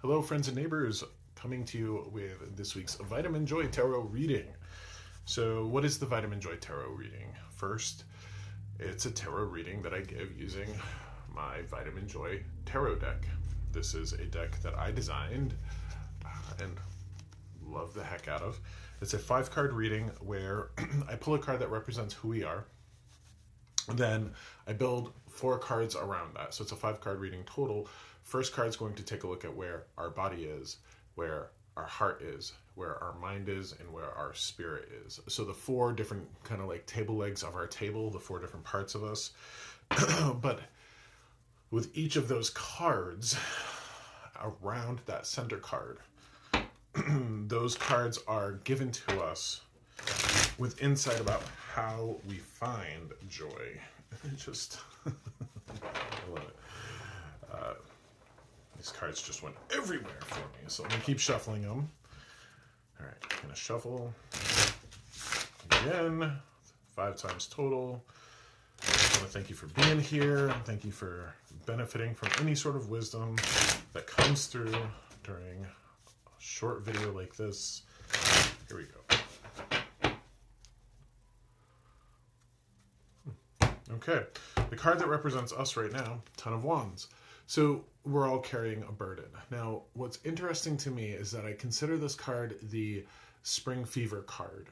Hello, friends and neighbors, coming to you with this week's Vitamin Joy Tarot reading. So, what is the Vitamin Joy Tarot reading? First, it's a tarot reading that I give using my Vitamin Joy Tarot deck. This is a deck that I designed and love the heck out of. It's a 5-card reading where I pull a card that represents who we are. Then I build 4 cards around that. So it's a 5-card reading total. First card's going to take a look at where our body is, where our heart is, where our mind is, and where our spirit is. So the 4 different kind of like table legs of our table, the 4 different parts of us. But with each of those cards around that center card, those cards are given to us with insight about how we find joy. Just, I love it. These cards just went everywhere for me, so I'm going to keep shuffling them. All right, I'm going to shuffle again, 5 times total. I want to thank you for being here. Thank you for benefiting from any sort of wisdom that comes through during a short video like this. Here we go. Okay, the card that represents us right now, Ten of Wands. So we're all carrying a burden. Now, what's interesting to me is that I consider this card the spring fever card.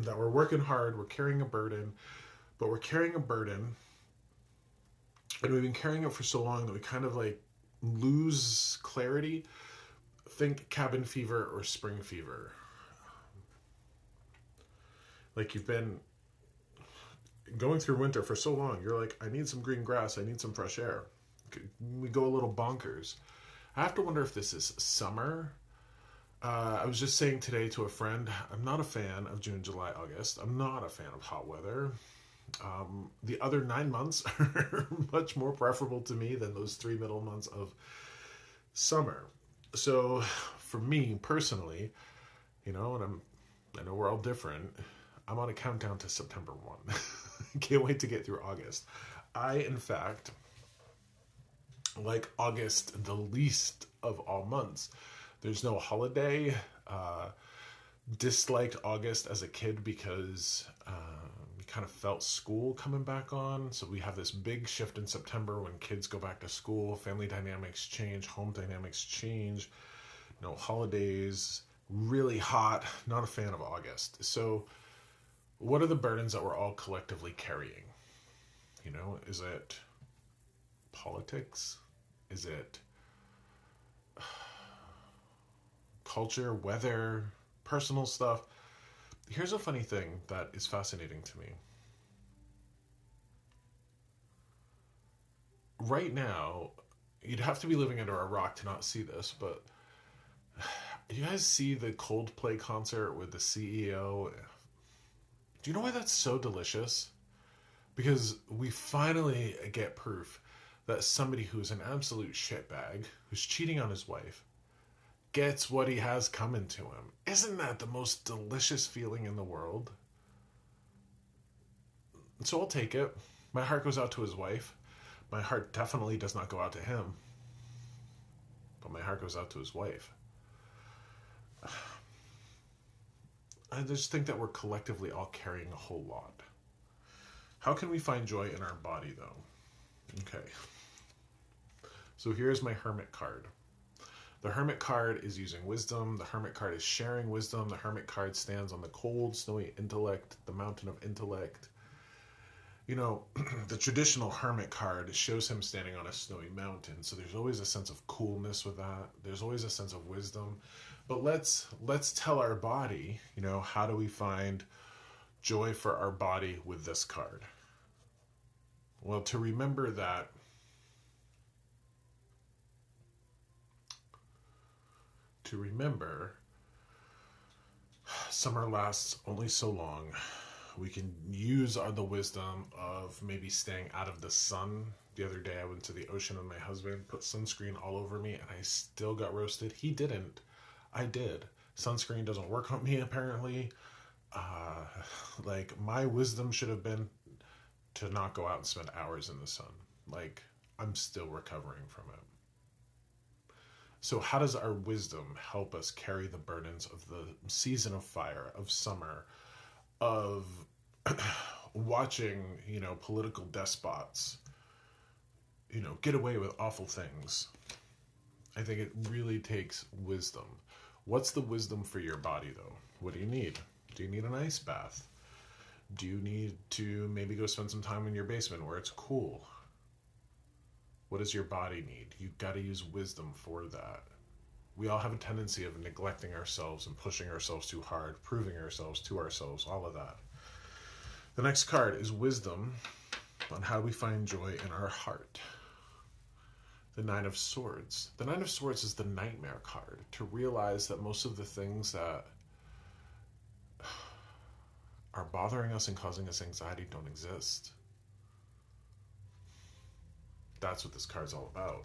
That we're working hard, we're carrying a burden, but we're carrying a burden, and we've been carrying it for so long that we kind of like lose clarity. Think cabin fever or spring fever. Like you've been going through winter for so long, you're like, I need some green grass, I need some fresh air. We go a little bonkers. I have to wonder if this is summer. I was just saying today to a friend, I'm not a fan of June, July, August. I'm not a fan of hot weather. The other 9 months are much more preferable to me than those 3 middle months of summer. So for me personally, you know, and I know we're all different, I'm on a countdown to September 1. Can't wait to get through August. I, in fact, like August the least of all months. There's no holiday. Disliked August as a kid because we kind of felt school coming back on. So we have this big shift in September when kids go back to school. Family dynamics change. Home dynamics change. No holidays. Really hot. Not a fan of August. So what are the burdens that we're all collectively carrying? You know, is it politics? Is it culture, weather, personal stuff? Here's a funny thing that is fascinating to me. Right now, you'd have to be living under a rock to not see this, but you guys see the Coldplay concert with the CEO? Do you know why that's so delicious? Because we finally get proof that somebody who's an absolute shitbag, who's cheating on his wife, gets what he has coming to him. Isn't that the most delicious feeling in the world? So I'll take it. My heart goes out to his wife. My heart definitely does not go out to him. But my heart goes out to his wife. I just think that we're collectively all carrying a whole lot. How can we find joy in our body, though? Okay. So here's my Hermit card. The Hermit card is using wisdom. The Hermit card is sharing wisdom. The Hermit card stands on the cold, snowy intellect, the mountain of intellect. You know, the traditional Hermit card shows him standing on a snowy mountain. So there's always a sense of coolness with that. There's always a sense of wisdom. But let's tell our body, you know, how do we find joy for our body with this card? Well, to remember that summer lasts only so long. We can use the wisdom of maybe staying out of the sun. The other day I went to the ocean with my husband, put sunscreen all over me, and I still got roasted. He didn't. I did. Sunscreen doesn't work on me, apparently. Like, my wisdom should have been to not go out and spend hours in the sun. Like, I'm still recovering from it. So, how does our wisdom help us carry the burdens of the season of fire, of summer, of watching, political despots, get away with awful things? I think it really takes wisdom. What's the wisdom for your body, though? What do you need? Do you need an ice bath? Do you need to maybe go spend some time in your basement where it's cool? What does your body need? You've got to use wisdom for that. We all have a tendency of neglecting ourselves and pushing ourselves too hard, proving ourselves to ourselves, all of that. The next card is wisdom on how we find joy in our heart. The Nine of Swords. The Nine of Swords is the nightmare card, to realize that most of the things that are bothering us and causing us anxiety don't exist. That's what this card's all about.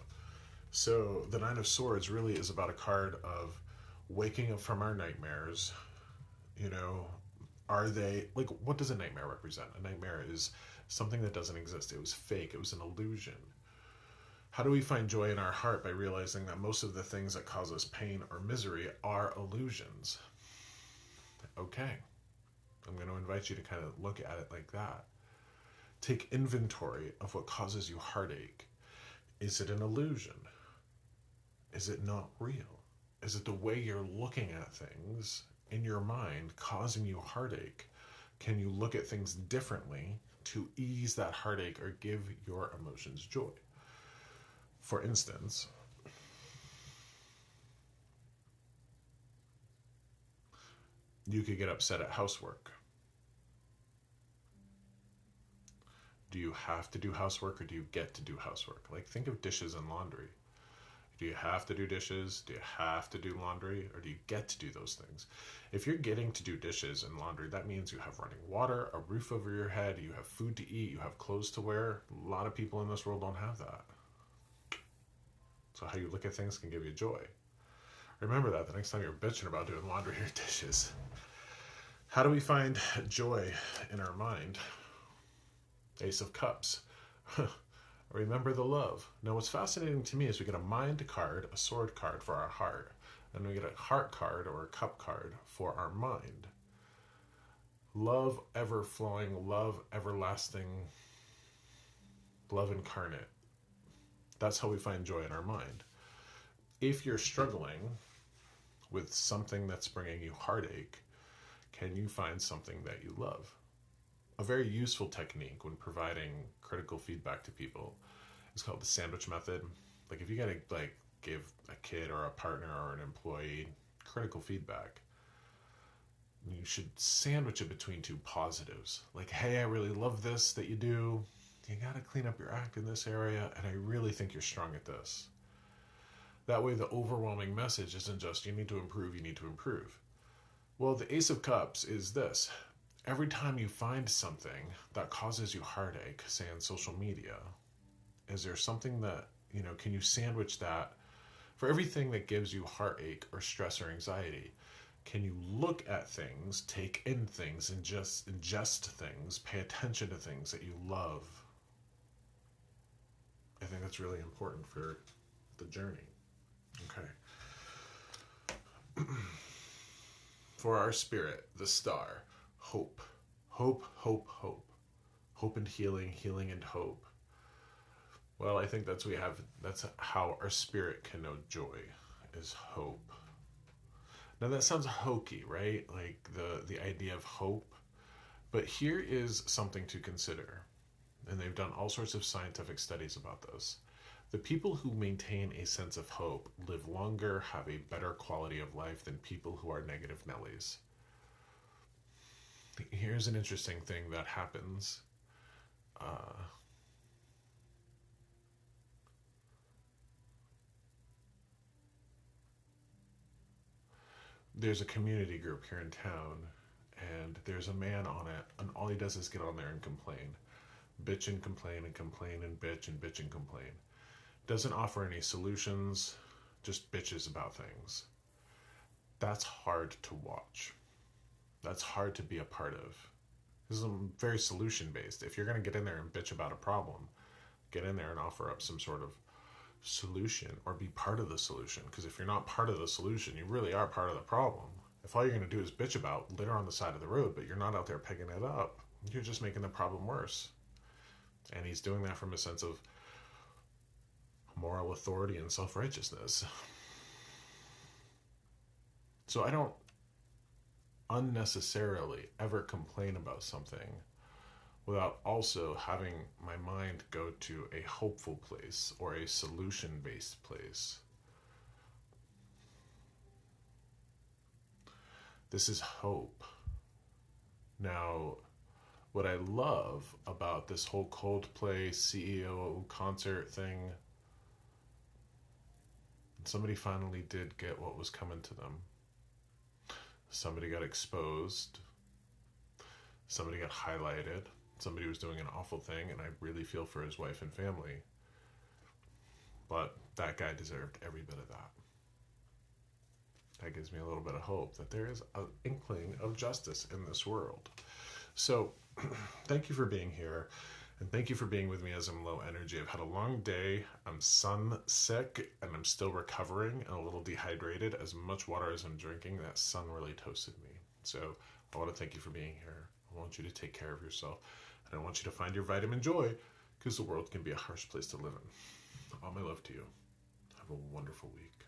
So the Nine of Swords really is about a card of waking up from our nightmares. Are they, like, what does a nightmare represent? A nightmare is something that doesn't exist. It was fake. It was an illusion. How do we find joy in our heart? By realizing that most of the things that cause us pain or misery are illusions. Okay. I'm going to invite you to kind of look at it like that. Take inventory of what causes you heartache. Is it an illusion? Is it not real? Is it the way you're looking at things in your mind causing you heartache? Can you look at things differently to ease that heartache or give your emotions joy? For instance, you could get upset at housework. Do you have to do housework, or do you get to do housework? Like, think of dishes and laundry. Do you have to do dishes? Do you have to do laundry? Or do you get to do those things? If you're getting to do dishes and laundry, that means you have running water, a roof over your head, you have food to eat, you have clothes to wear. A lot of people in this world don't have that. So how you look at things can give you joy. Remember that the next time you're bitching about doing laundry or dishes. How do we find joy in our mind? Ace of Cups. Remember the love. Now, what's fascinating to me is we get a mind card, a sword card for our heart, and we get a heart card or a cup card for our mind. Love ever flowing, love everlasting, love incarnate. That's how we find joy in our mind. If you're struggling with something that's bringing you heartache, can you find something that you love? A very useful technique when providing critical feedback to people is called the sandwich method. Like, if you gotta give a kid or a partner or an employee critical feedback, you should sandwich it between two positives. Like, hey, I really love this that you do. You gotta clean up your act in this area, and I really think you're strong at this. That way the overwhelming message isn't just, you need to improve, you need to improve. Well, the Ace of Cups is this. Every time you find something that causes you heartache, say on social media, is there something that, can you sandwich that for everything that gives you heartache or stress or anxiety? Can you look at things, take in things, and just ingest things, pay attention to things that you love? I think that's really important for the journey. Okay. For our spirit, the star, hope. Hope, hope, hope. Hope and healing, healing and hope. Well, I think that's how our spirit can know joy, is hope. Now that sounds hokey, right? Like the idea of hope. But here is something to consider. And they've done all sorts of scientific studies about this. The people who maintain a sense of hope live longer, have a better quality of life than people who are negative Nellies. Here's an interesting thing that happens. There's a community group here in town, and there's a man on it, and all he does is get on there and complain. Bitch and complain and complain and bitch and complain. Doesn't offer any solutions, just bitches about things. That's hard to watch. That's hard to be a part of. This is very solution based. If you're going to get in there and bitch about a problem, get in there and offer up some sort of solution or be part of the solution. Because if you're not part of the solution, you really are part of the problem. If all you're going to do is bitch about litter on the side of the road, but you're not out there picking it up, you're just making the problem worse. And he's doing that from a sense of moral authority and self-righteousness. So I don't unnecessarily ever complain about something without also having my mind go to a hopeful place or a solution-based place. This is hope. Now, what I love about this whole Coldplay CEO concert thing, somebody finally did get what was coming to them. Somebody got exposed. Somebody got highlighted. Somebody was doing an awful thing, and I really feel for his wife and family. But that guy deserved every bit of that. That gives me a little bit of hope that there is an inkling of justice in this world. So, thank you for being here, and thank you for being with me as I'm low energy. I've had a long day, I'm sun sick, and I'm still recovering and a little dehydrated. As much water as I'm drinking, that sun really toasted me. So, I want to thank you for being here. I want you to take care of yourself, and I want you to find your vitamin joy, because the world can be a harsh place to live in. All my love to you. Have a wonderful week.